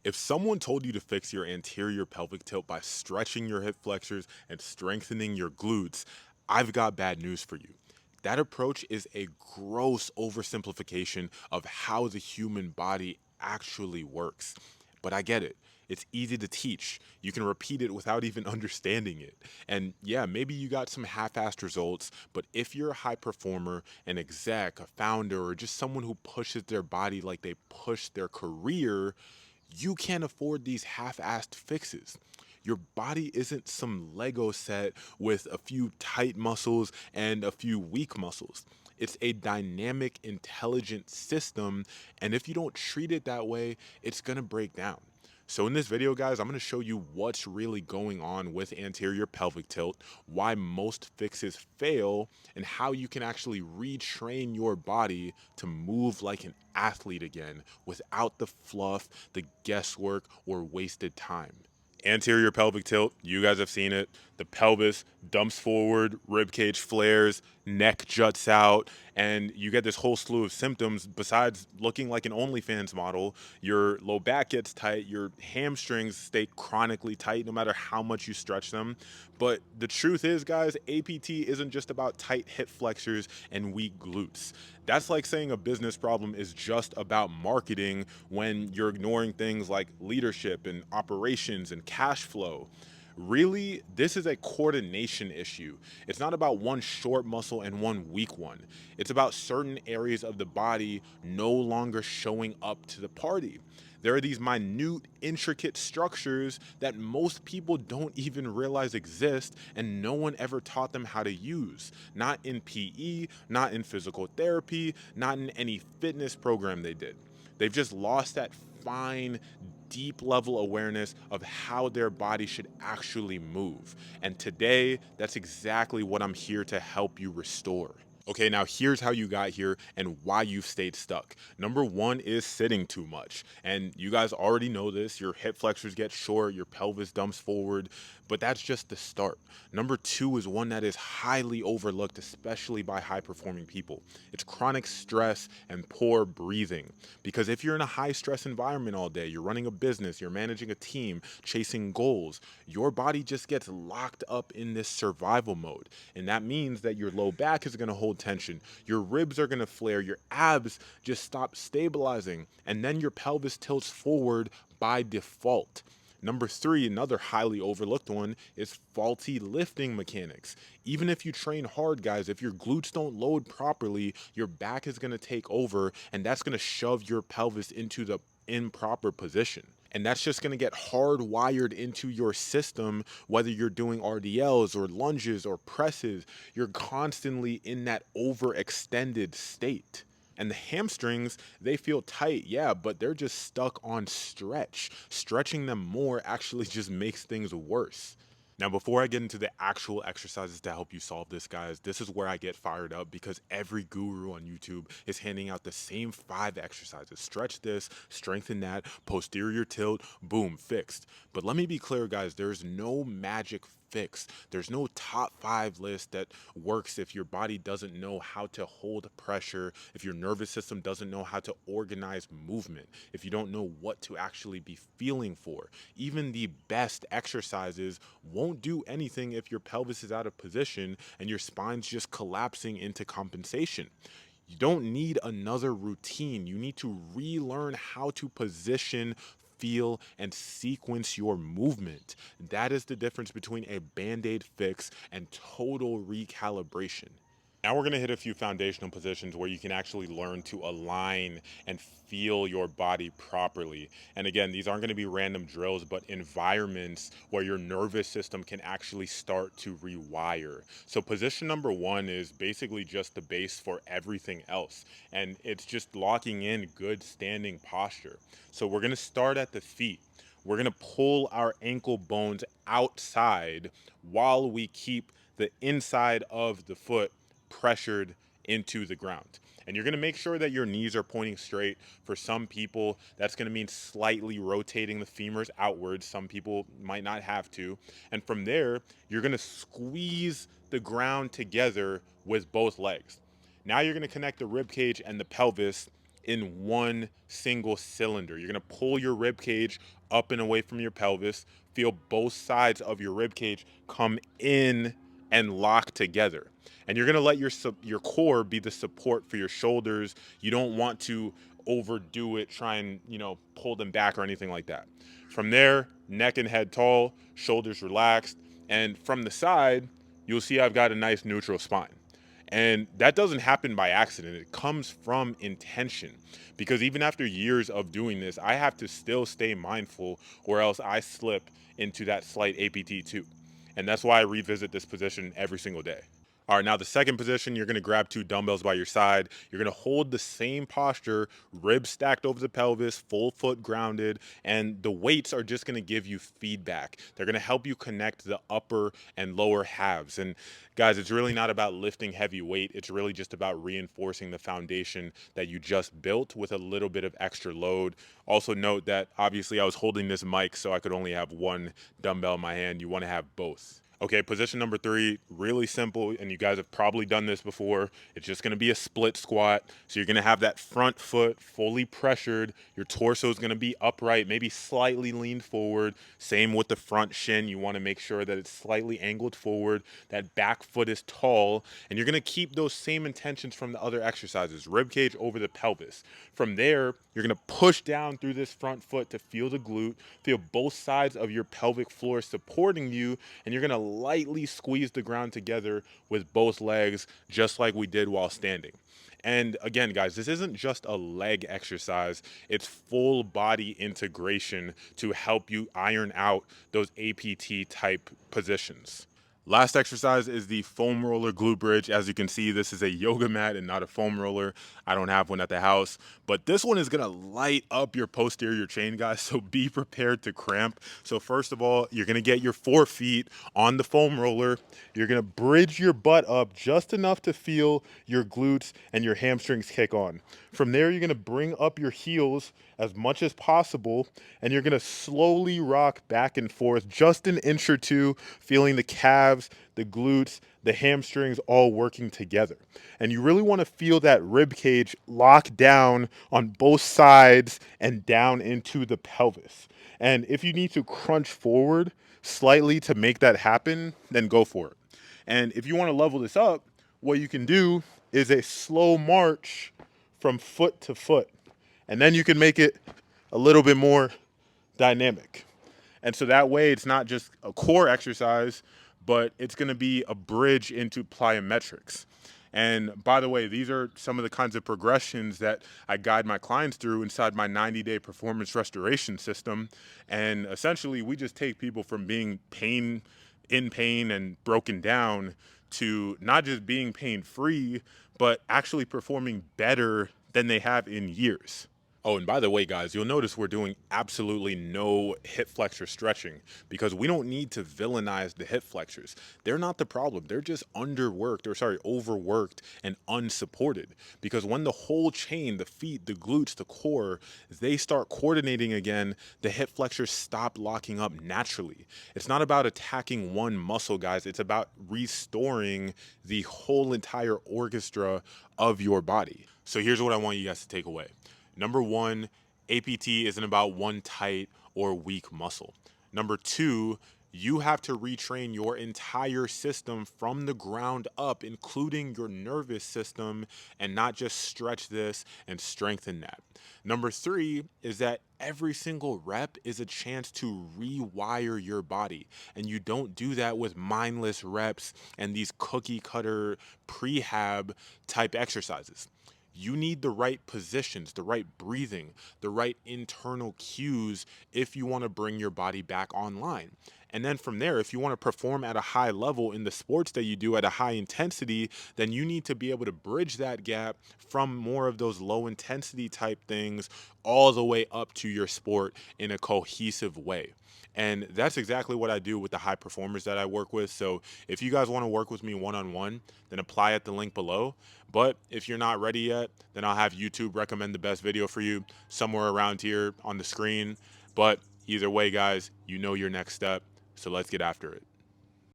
If someone told you to fix your anterior pelvic tilt by stretching your hip flexors and strengthening your glutes, I've got bad news for you. That approach is a gross oversimplification of how the human body actually works. But I get it. It's easy to teach. You can repeat it without even understanding it. And yeah, maybe you got some half assed results, but if you're a high performer, an exec, a founder, or just someone who pushes their body like they push their career, you can't afford these half-assed fixes. Your body isn't some Lego set with a few tight muscles and a few weak muscles. It's a dynamic, intelligent system, and if you don't treat it that way, it's gonna break down. So in this video, guys, I'm going to show you what's really going on with anterior pelvic tilt, why most fixes fail, and how you can actually retrain your body to move like an athlete again without the fluff, the guesswork, or wasted time. Anterior pelvic tilt, you guys have seen it. The pelvis dumps forward, rib cage flares, neck juts out, and you get this whole slew of symptoms. Besides looking like an OnlyFans model, your low back gets tight, your hamstrings stay chronically tight no matter how much you stretch them. But the truth is, guys, APT isn't just about tight hip flexors and weak glutes. That's like saying a business problem is just about marketing when you're ignoring things like leadership and operations and cash flow. Really, this is a coordination issue. It's not about one short muscle and one weak one. It's about certain areas of the body no longer showing up to the party. There are these minute, intricate structures that most people don't even realize exist, and no one ever taught them how to use. Not in PE, not in physical therapy, not in any fitness program they did. They've just lost that fine, deep level awareness of how their body should actually move. And today, that's exactly what I'm here to help you restore. Okay, now here's how you got here and why you've stayed stuck. Number one is sitting too much. And you guys already know this. Your hip flexors get short, your pelvis dumps forward, but that's just the start. Number two is one that is highly overlooked, especially by high performing people. It's chronic stress and poor breathing. Because if you're in a high stress environment all day, you're running a business, you're managing a team, chasing goals, your body just gets locked up in this survival mode. And that means that your low back is going to hold tension, your ribs are going to flare, your abs just stop stabilizing, and then your pelvis tilts forward by default. Number three, another highly overlooked one, is faulty lifting mechanics. Even if you train hard, guys, if your glutes don't load properly, your back is going to take over, and that's going to shove your pelvis into the improper position. And that's just going to get hardwired into your system, whether you're doing RDLs or lunges or presses. You're constantly in that overextended state. And the hamstrings, they feel tight, yeah, but they're just stuck on stretch. Stretching them more actually just makes things worse. Now, before I get into the actual exercises to help you solve this, guys, this is where I get fired up because every guru on YouTube is handing out the same 5 exercises. Stretch this, strengthen that, posterior tilt, boom, fixed. But let me be clear, guys, there's no magic fix. There's no top 5 list that works if your body doesn't know how to hold pressure, if your nervous system doesn't know how to organize movement, if you don't know what to actually be feeling for. Even the best exercises won't do anything if your pelvis is out of position and your spine's just collapsing into compensation. You don't need another routine. You need to relearn how to position, feel, and sequence your movement. That is the difference between a band aid fix and total recalibration. Now we're going to hit a few foundational positions where you can actually learn to align and feel your body properly. And again, these aren't going to be random drills, but environments where your nervous system can actually start to rewire. So position number one is basically just the base for everything else. And it's just locking in good standing posture. So we're going to start at the feet. We're going to pull our ankle bones outside while we keep the inside of the foot pressured into the ground. And you're going to make sure that your knees are pointing straight. For some people, that's going to mean slightly rotating the femurs outwards. Some people might not have to. And from there, you're going to squeeze the ground together with both legs. Now you're going to connect the rib cage and the pelvis in one single cylinder. You're gonna pull your rib cage up and away from your pelvis, feel both sides of your rib cage come in and lock together. And you're gonna let your core be the support for your shoulders. You don't want to overdo it, try and pull them back or anything like that. From there, neck and head tall, shoulders relaxed, and from the side, you'll see I've got a nice neutral spine. And that doesn't happen by accident. It comes from intention. Because even after years of doing this, I have to still stay mindful or else I slip into that slight APT2. And that's why I revisit this position every single day. All right, now the second position, you're gonna grab two dumbbells by your side. You're gonna hold the same posture, ribs stacked over the pelvis, full foot grounded, and the weights are just gonna give you feedback. They're gonna help you connect the upper and lower halves. And guys, it's really not about lifting heavy weight. It's really just about reinforcing the foundation that you just built with a little bit of extra load. Also note that obviously I was holding this mic, so I could only have one dumbbell in my hand. You wanna have both. Okay, position number 3, really simple, and you guys have probably done this before. It's just gonna be a split squat. So you're gonna have that front foot fully pressured. Your torso is gonna be upright, maybe slightly leaned forward. Same with the front shin. You wanna make sure that it's slightly angled forward. That back foot is tall, and you're gonna keep those same intentions from the other exercises. Rib cage over the pelvis. From there, you're gonna push down through this front foot to feel the glute, feel both sides of your pelvic floor supporting you, and you're gonna lightly squeeze the ground together with both legs, just like we did while standing. And again, guys, this isn't just a leg exercise, it's full body integration to help you iron out those APT type positions. Last exercise is the foam roller glute bridge. As you can see, this is a yoga mat and not a foam roller. I don't have one at the house, but this one is gonna light up your posterior chain, guys, so be prepared to cramp. So first of all, you're gonna get your 4 feet on the foam roller. You're gonna bridge your butt up just enough to feel your glutes and your hamstrings kick on. From there, you're gonna bring up your heels as much as possible, and you're gonna slowly rock back and forth just an inch or two, feeling the calves, the glutes, the hamstrings all working together. And you really wanna feel that rib cage lock down on both sides and down into the pelvis. And if you need to crunch forward slightly to make that happen, then go for it. And if you wanna level this up, what you can do is a slow march from foot to foot. And then you can make it a little bit more dynamic. And so that way it's not just a core exercise, but it's going to be a bridge into plyometrics. And by the way, these are some of the kinds of progressions that I guide my clients through inside my 90-day performance restoration system. And essentially, we just take people from being in pain and broken down to not just being pain free, but actually performing better than they have in years. Oh, and by the way, guys, you'll notice we're doing absolutely no hip flexor stretching because we don't need to villainize the hip flexors. They're not the problem. They're just overworked and unsupported. Because when the whole chain, the feet, the glutes, the core, they start coordinating again, the hip flexors stop locking up naturally. It's not about attacking one muscle, guys. It's about restoring the whole entire orchestra of your body. So here's what I want you guys to take away. Number 1, APT isn't about one tight or weak muscle. Number 2, you have to retrain your entire system from the ground up, including your nervous system, and not just stretch this and strengthen that. Number 3 is that every single rep is a chance to rewire your body. And you don't do that with mindless reps and these cookie cutter prehab type exercises. You need the right positions, the right breathing, the right internal cues if you want to bring your body back online. And then from there, if you want to perform at a high level in the sports that you do at a high intensity, then you need to be able to bridge that gap from more of those low intensity type things all the way up to your sport in a cohesive way. And that's exactly what I do with the high performers that I work with. So if you guys want to work with me one-on-one, then apply at the link below. But if you're not ready yet, then I'll have YouTube recommend the best video for you somewhere around here on the screen. But either way, guys, you know your next step. So let's get after it.